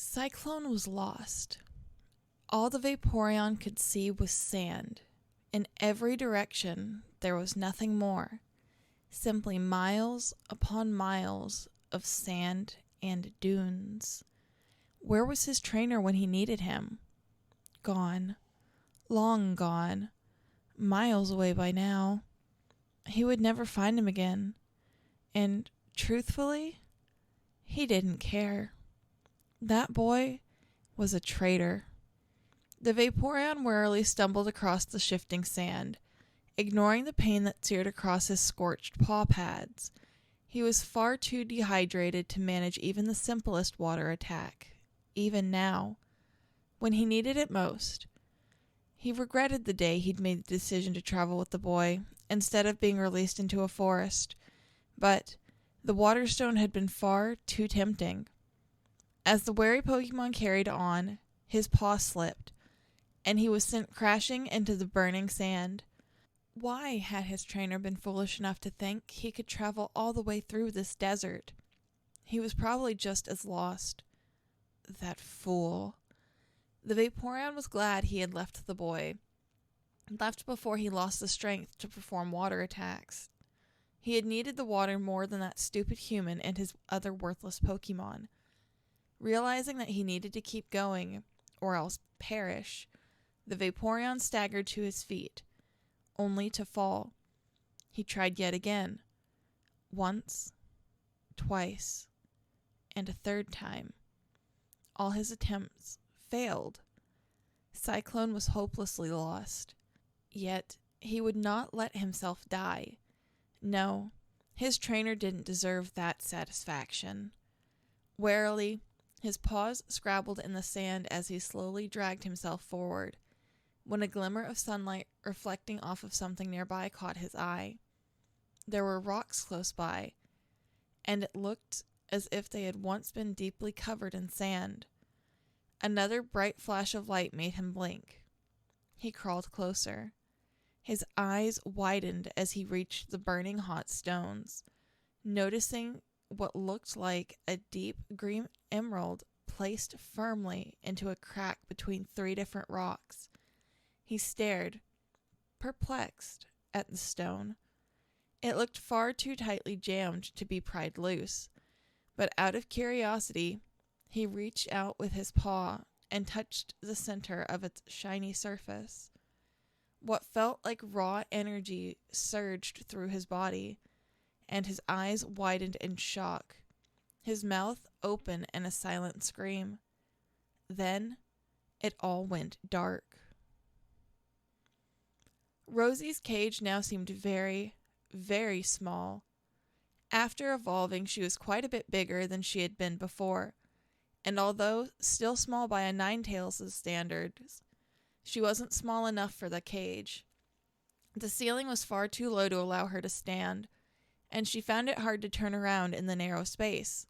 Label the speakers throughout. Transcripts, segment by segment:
Speaker 1: Cyclone was lost. All the Vaporeon could see was sand. In every direction, there was nothing more. Simply miles upon miles of sand and dunes. Where was his trainer when he needed him? Gone. Long gone. Miles away by now. He would never find him again. And, truthfully, he didn't care. That boy was a traitor. The Vaporeon warily stumbled across the shifting sand, ignoring the pain that seared across his scorched paw pads. He was far too dehydrated to manage even the simplest water attack, even now, when he needed it most. He regretted the day he'd made the decision to travel with the boy, instead of being released into a forest, but the Waterstone had been far too tempting. As the wary Pokemon carried on, his paw slipped, and he was sent crashing into the burning sand. Why had his trainer been foolish enough to think he could travel all the way through this desert? He was probably just as lost. That fool. The Vaporeon was glad he had left the boy. Left before he lost the strength to perform water attacks. He had needed the water more than that stupid human and his other worthless Pokemon. Realizing that he needed to keep going, or else perish, the Vaporeon staggered to his feet, only to fall. He tried yet again. Once, twice, and a third time. All his attempts failed. Cyclone was hopelessly lost. Yet, he would not let himself die. No, his trainer didn't deserve that satisfaction. Warily, his paws scrabbled in the sand as he slowly dragged himself forward, when a glimmer of sunlight reflecting off of something nearby caught his eye. There were rocks close by, and it looked as if they had once been deeply covered in sand. Another bright flash of light made him blink. He crawled closer. His eyes widened as he reached the burning hot stones, noticing what looked like a deep green emerald placed firmly into a crack between 3 different rocks. He stared, perplexed, at the stone. It looked far too tightly jammed to be pried loose, but out of curiosity, he reached out with his paw and touched the center of its shiny surface. What felt like raw energy surged through his body, and his eyes widened in shock, his mouth open in a silent scream. Then, it all went dark. Rosie's cage now seemed very, very small. After evolving, she was quite a bit bigger than she had been before, and although still small by a Ninetales' standards, she wasn't small enough for the cage. The ceiling was far too low to allow her to stand, and she found it hard to turn around in the narrow space.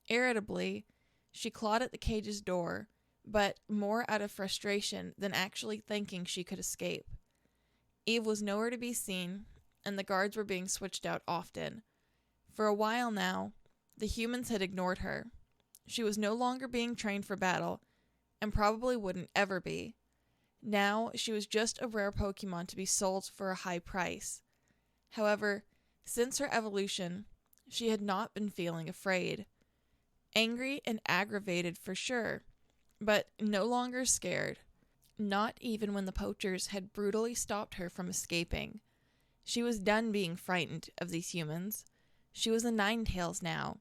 Speaker 1: Irritably, she clawed at the cage's door, but more out of frustration than actually thinking she could escape. Eve was nowhere to be seen, and the guards were being switched out often. For a while now, the humans had ignored her. She was no longer being trained for battle, and probably wouldn't ever be. Now, she was just a rare Pokemon to be sold for a high price. However, since her evolution, she had not been feeling afraid. Angry and aggravated for sure, but no longer scared. Not even when the poachers had brutally stopped her from escaping. She was done being frightened of these humans. She was a Ninetales now,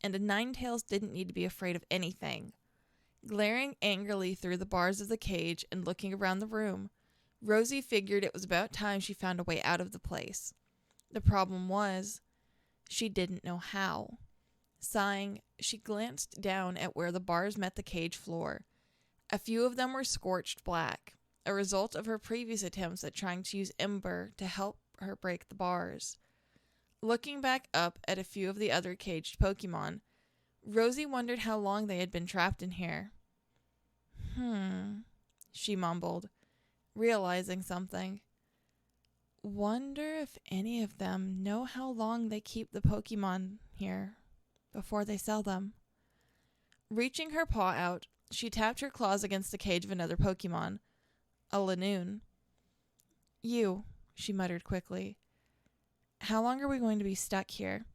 Speaker 1: and a Ninetales didn't need to be afraid of anything. Glaring angrily through the bars of the cage and looking around the room, Rosie figured it was about time she found a way out of the place. The problem was, she didn't know how. Sighing, she glanced down at where the bars met the cage floor. A few of them were scorched black, a result of her previous attempts at trying to use Ember to help her break the bars. Looking back up at a few of the other caged Pokemon, Rosie wondered how long they had been trapped in here. She mumbled, realizing something. Wonder if any of them know how long they keep the Pokemon here before they sell them. Reaching her paw out, she tapped her claws against the cage of another Pokemon, a Lanoon. You, she muttered quickly. How long are we going to be stuck here?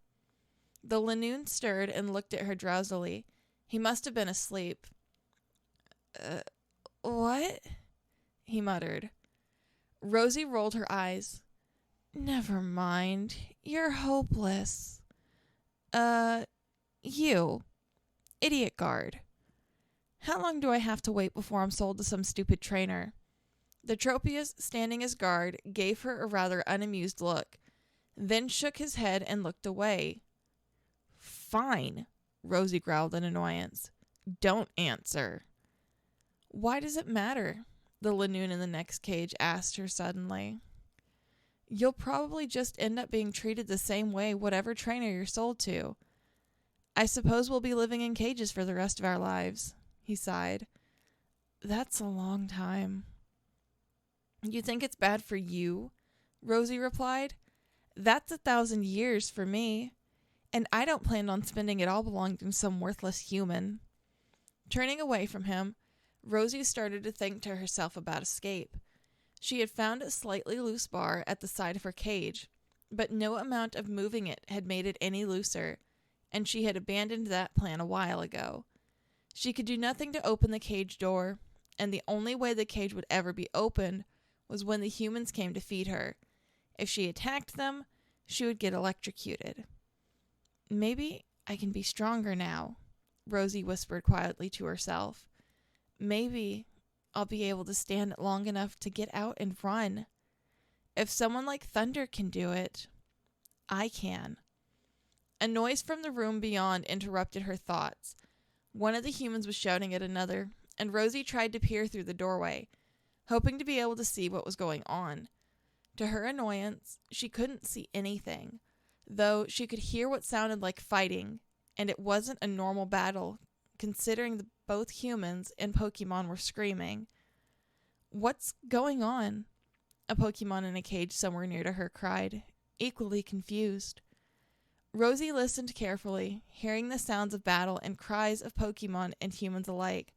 Speaker 1: The Lanoon stirred and looked at her drowsily. He must have been asleep. What? He muttered. Rosie rolled her eyes. Never mind. You're hopeless. You. Idiot guard. How long do I have to wait before I'm sold to some stupid trainer? The Tropius, standing as guard, gave her a rather unamused look, then shook his head and looked away. Fine, Rosie growled in annoyance. Don't answer. Why does it matter? The Lanoon in the next cage asked her suddenly. You'll probably just end up being treated the same way whatever trainer you're sold to. I suppose we'll be living in cages for the rest of our lives, he sighed. That's a long time. You think it's bad for you? Rosie replied. That's 1,000 years for me, and I don't plan on spending it all belonging to some worthless human. Turning away from him, Rosie started to think to herself about escape. She had found a slightly loose bar at the side of her cage, but no amount of moving it had made it any looser, and she had abandoned that plan a while ago. She could do nothing to open the cage door, and the only way the cage would ever be opened was when the humans came to feed her. If she attacked them, she would get electrocuted. Maybe I can be stronger now, Rosie whispered quietly to herself. Maybe I'll be able to stand it long enough to get out and run. If someone like Thunder can do it, I can. A noise from the room beyond interrupted her thoughts. One of the humans was shouting at another, and Rosie tried to peer through the doorway, hoping to be able to see what was going on. To her annoyance, she couldn't see anything, though she could hear what sounded like fighting, and it wasn't a normal battle, considering both humans and Pokemon were screaming. What's going on? A Pokemon in a cage somewhere near to her cried, equally confused. Rosie listened carefully, hearing the sounds of battle and cries of Pokemon and humans alike,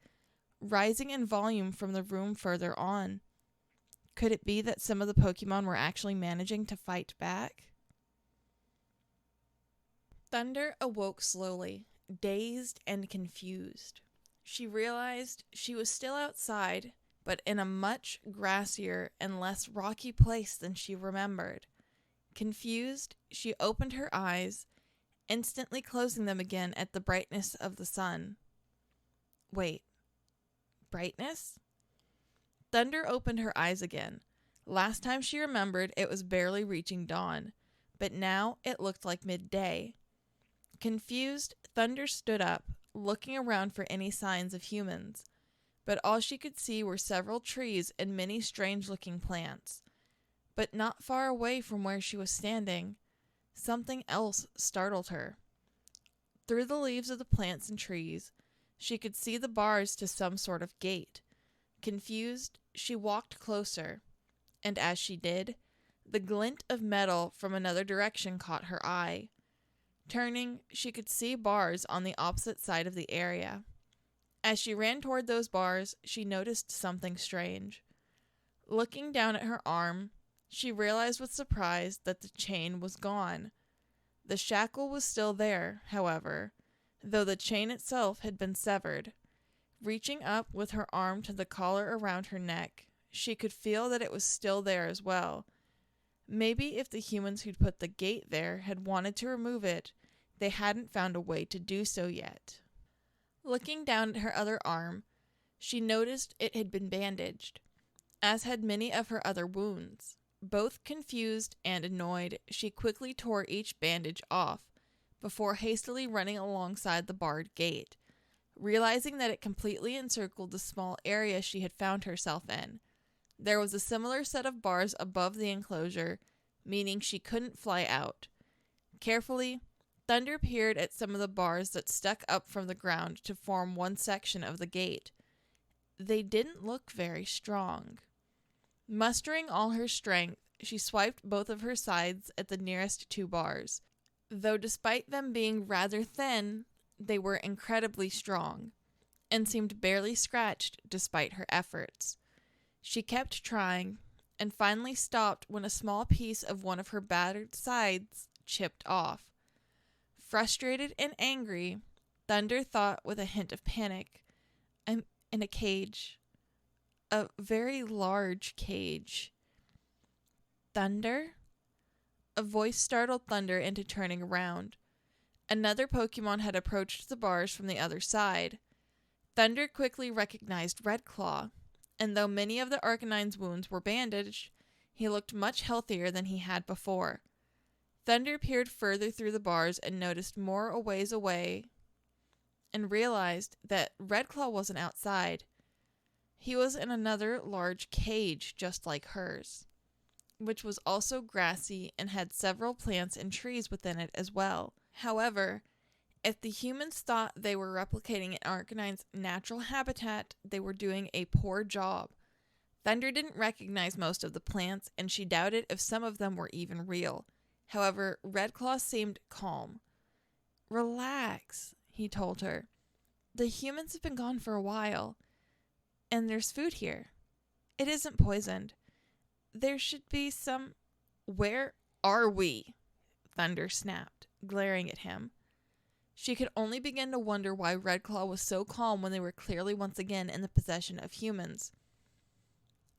Speaker 1: rising in volume from the room further on. Could it be that some of the Pokemon were actually managing to fight back? Thunder awoke slowly, dazed and confused. She realized she was still outside, but in a much grassier and less rocky place than she remembered. Confused, she opened her eyes, instantly closing them again at the brightness of the sun. Wait, brightness? Thunder opened her eyes again. Last time she remembered, it was barely reaching dawn, but now it looked like midday. Confused, Thunder stood up, looking around for any signs of humans, but all she could see were several trees and many strange-looking plants. But not far away from where she was standing, something else startled her. Through the leaves of the plants and trees, she could see the bars to some sort of gate. Confused, she walked closer, and as she did, the glint of metal from another direction caught her eye. Turning, she could see bars on the opposite side of the area. As she ran toward those bars, she noticed something strange. Looking down at her arm, she realized with surprise that the chain was gone. The shackle was still there, however, though the chain itself had been severed. Reaching up with her arm to the collar around her neck, she could feel that it was still there as well. Maybe if the humans who'd put the gate there had wanted to remove it, they hadn't found a way to do so yet. Looking down at her other arm, she noticed it had been bandaged, as had many of her other wounds. Both confused and annoyed, she quickly tore each bandage off, before hastily running alongside the barred gate, realizing that it completely encircled the small area she had found herself in. There was a similar set of bars above the enclosure, meaning she couldn't fly out. Carefully, Thunder peered at some of the bars that stuck up from the ground to form one section of the gate. They didn't look very strong. Mustering all her strength, she swiped both of her sides at the nearest two bars. Though despite them being rather thin, they were incredibly strong and seemed barely scratched despite her efforts. She kept trying and finally stopped when a small piece of one of her battered sides chipped off. Frustrated and angry, Thunder thought with a hint of panic, "I'm in a cage. A very large cage." "Thunder?" A voice startled Thunder into turning around. Another Pokemon had approached the bars from the other side. Thunder quickly recognized Red Claw, and though many of the Arcanine's wounds were bandaged, he looked much healthier than he had before. Thunder peered further through the bars and noticed more a ways away and realized that Red Claw wasn't outside. He was in another large cage just like hers, which was also grassy and had several plants and trees within it as well. However, if the humans thought they were replicating an Arcanine's natural habitat, they were doing a poor job. Thunder didn't recognize most of the plants, and she doubted if some of them were even real. However, Red Claw seemed calm. "Relax," he told her. "The humans have been gone for a while, and there's food here. It isn't poisoned. There should be some—" "Where are we?" Thunder snapped, glaring at him. She could only begin to wonder why Red Claw was so calm when they were clearly once again in the possession of humans.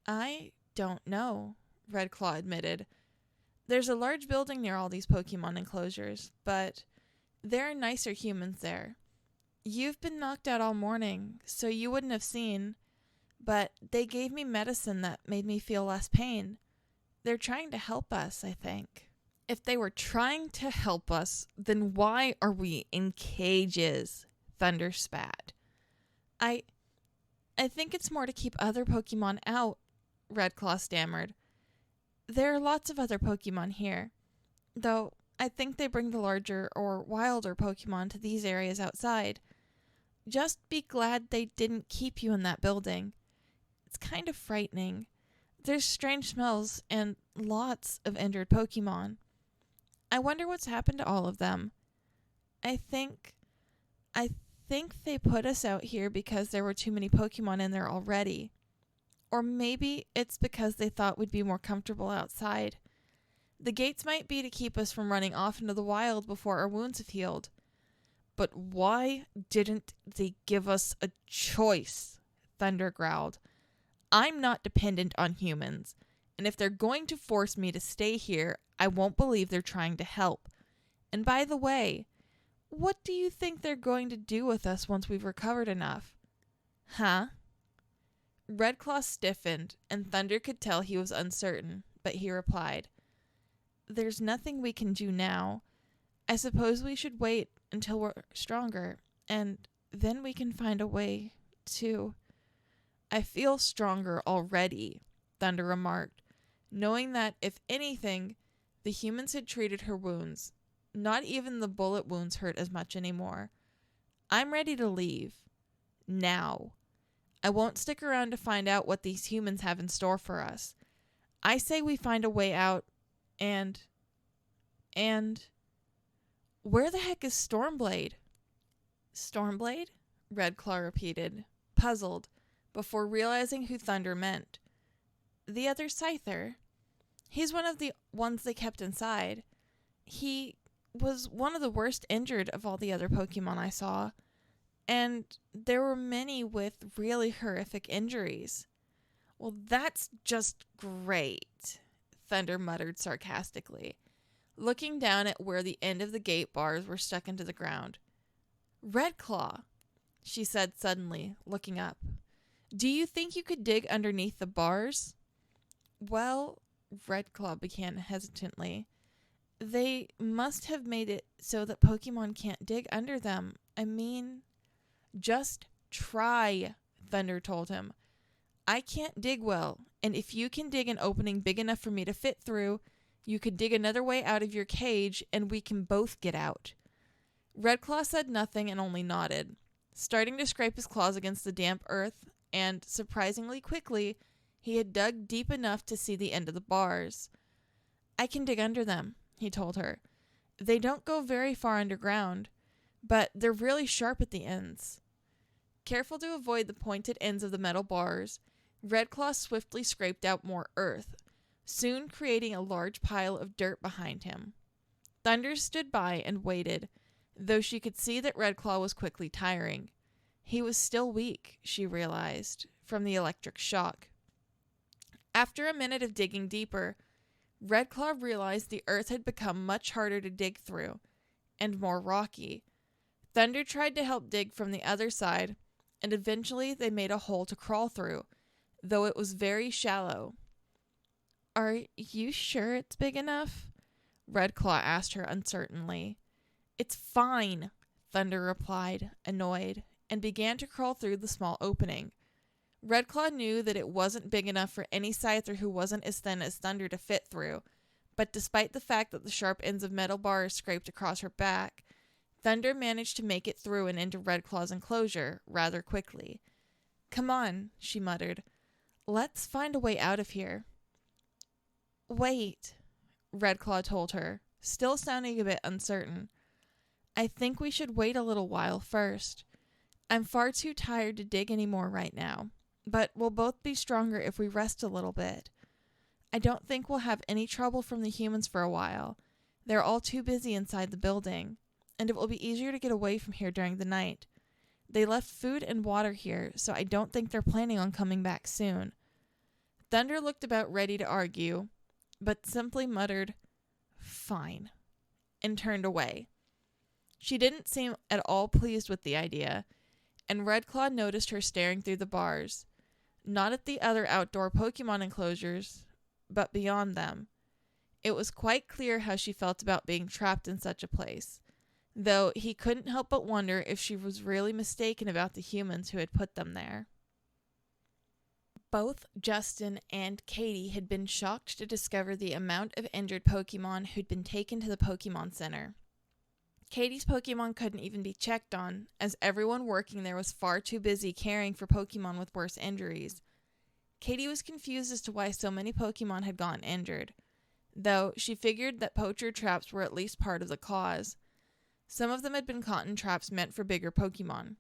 Speaker 1: "I don't know," Red Claw admitted. "There's a large building near all these Pokemon enclosures, but there are nicer humans there. You've been knocked out all morning, so you wouldn't have seen, but they gave me medicine that made me feel less pain. They're trying to help us, I think." "If they were trying to help us, then why are we in cages?" Thunder spat. I think it's more to keep other Pokemon out," Red Claw stammered. "There are lots of other Pokemon here, though I think they bring the larger or wilder Pokemon to these areas outside. Just be glad they didn't keep you in that building. It's kind of frightening. There's strange smells and lots of injured Pokemon. I wonder what's happened to all of them. I think they put us out here because there were too many Pokemon in there already. Or maybe it's because they thought we'd be more comfortable outside. The gates might be to keep us from running off into the wild before our wounds have healed." "But why didn't they give us a choice?" Thunder growled. "I'm not dependent on humans, and if they're going to force me to stay here, I won't believe they're trying to help. And by the way, what do you think they're going to do with us once we've recovered enough?" "Huh?" Red Claw stiffened, and Thunder could tell he was uncertain, but he replied, "There's nothing we can do now. I suppose we should wait until we're stronger, and then we can find a way to—" "I feel stronger already," Thunder remarked, knowing that, if anything, the humans had treated her wounds. Not even the bullet wounds hurt as much anymore. "I'm ready to leave. Now. I won't stick around to find out what these humans have in store for us. I say we find a way out and... Where the heck is Stormblade?" "Stormblade?" Red Claw repeated, puzzled, before realizing who Thunder meant. "The other Scyther. He's one of the ones they kept inside. He was one of the worst injured of all the other Pokemon I saw, and there were many with really horrific injuries." "Well, that's just great," Thunder muttered sarcastically, looking down at where the end of the gate bars were stuck into the ground. "Red Claw," she said suddenly, looking up, "do you think you could dig underneath the bars?" "Well," Red Claw began hesitantly, "they must have made it so that Pokemon can't dig under them. I mean—" "Just try," Thunder told him. "I can't dig well, and if you can dig an opening big enough for me to fit through, you could dig another way out of your cage, and we can both get out." Red Claw said nothing and only nodded, starting to scrape his claws against the damp earth, and, surprisingly quickly, he had dug deep enough to see the end of the bars. "I can dig under them," he told her. "They don't go very far underground, but they're really sharp at the ends. Careful to avoid the pointed ends of the metal bars, Redclaw swiftly scraped out more earth, soon creating a large pile of dirt behind him. Thunder stood by and waited, though she could see that Redclaw was quickly tiring. He was still weak, she realized, from the electric shock. After a minute of digging deeper, Redclaw realized the earth had become much harder to dig through, and more rocky. Thunder tried to help dig from the other side, and eventually they made a hole to crawl through, though it was very shallow. "Are you sure it's big enough?" Redclaw asked her uncertainly. "It's fine," Thunder replied, annoyed, and began to crawl through the small opening. Redclaw knew that it wasn't big enough for any scyther who wasn't as thin as Thunder to fit through, but despite the fact that the sharp ends of metal bars scraped across her back, Thunder managed to make it through and into Redclaw's enclosure rather quickly. "Come on," she muttered. "Let's find a way out of here." "Wait," Redclaw told her, still sounding a bit uncertain. "I think we should wait a little while first. I'm far too tired to dig any more right now, but we'll both be stronger if we rest a little bit. I don't think we'll have any trouble from the humans for a while. They're all too busy inside the building, and it will be easier to get away from here during the night. They left food and water here, so I don't think they're planning on coming back soon." Thunder looked about ready to argue, but simply muttered, "Fine," and turned away. She didn't seem at all pleased with the idea, and Redclaw noticed her staring through the bars, not at the other outdoor Pokemon enclosures, but beyond them. It was quite clear how she felt about being trapped in such a place, though he couldn't help but wonder if she was really mistaken about the humans who had put them there. Both Justin and Katie had been shocked to discover the amount of injured Pokemon who'd been taken to the Pokemon Center. Katie's Pokemon couldn't even be checked on, as everyone working there was far too busy caring for Pokemon with worse injuries. Katie was confused as to why so many Pokemon had gotten injured, though she figured that poacher traps were at least part of the cause. Some of them had been caught in traps meant for bigger Pokemon.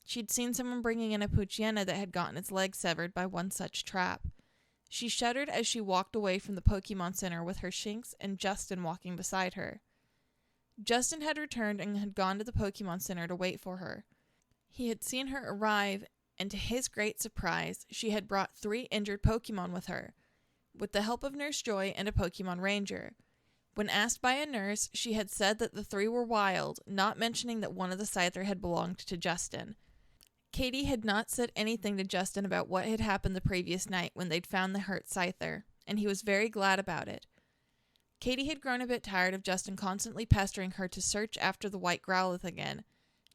Speaker 1: She'd seen someone bringing in a Poochyena that had gotten its leg severed by one such trap. She shuddered as she walked away from the Pokemon Center with her Shinx and Justin walking beside her. Justin had returned and had gone to the Pokemon Center to wait for her. He had seen her arrive, and to his great surprise, she had brought 3 injured Pokemon with her, with the help of Nurse Joy and a Pokemon Ranger. When asked by a nurse, she had said that the 3 were wild, not mentioning that one of the Scyther had belonged to Justin. Katie had not said anything to Justin about what had happened the previous night when they'd found the hurt Scyther, and he was very glad about it. Katie had grown a bit tired of Justin constantly pestering her to search after the white growlithe again,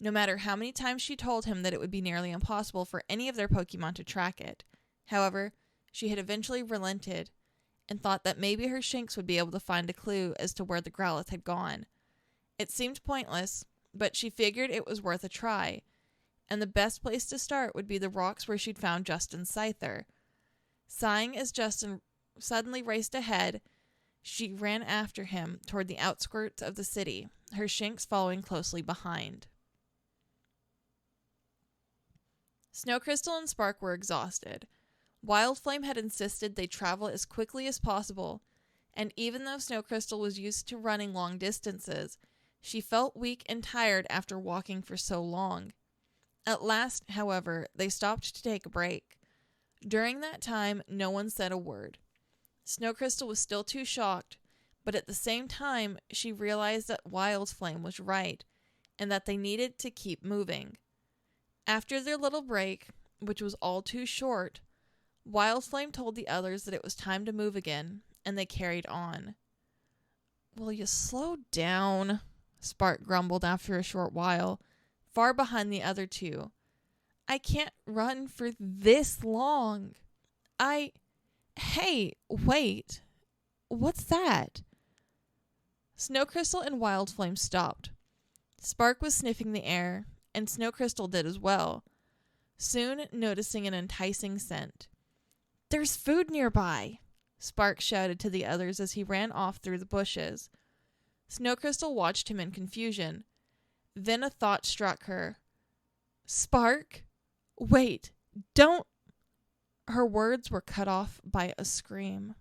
Speaker 1: no matter how many times she told him that it would be nearly impossible for any of their Pokemon to track it. However, she had eventually relented, and thought that maybe her Shinx would be able to find a clue as to where the growlithe had gone. It seemed pointless, but she figured it was worth a try, and the best place to start would be the rocks where she'd found Justin's Scyther. Sighing as Justin suddenly raced ahead, she ran after him toward the outskirts of the city, her Shinx following closely behind. Snowcrystal and Spark were exhausted. Wildflame had insisted they travel as quickly as possible, and even though Snowcrystal was used to running long distances, she felt weak and tired after walking for so long. At last, however, they stopped to take a break. During that time, no one said a word. Snowcrystal was still too shocked, but at the same time, she realized that Wildflame was right, and that they needed to keep moving. After their little break, which was all too short, Wildflame told the others that it was time to move again, and they carried on. "Will you slow down?" Spark grumbled after a short while, far behind the other 2. "I can't run for this long. Hey, wait. What's that?" Snowcrystal and Wildflame stopped. Spark was sniffing the air, and Snowcrystal did as well, soon noticing an enticing scent. "There's food nearby," Spark shouted to the others as he ran off through the bushes. Snowcrystal watched him in confusion. Then a thought struck her. Spark? Wait, don't. Her words were cut off by a scream.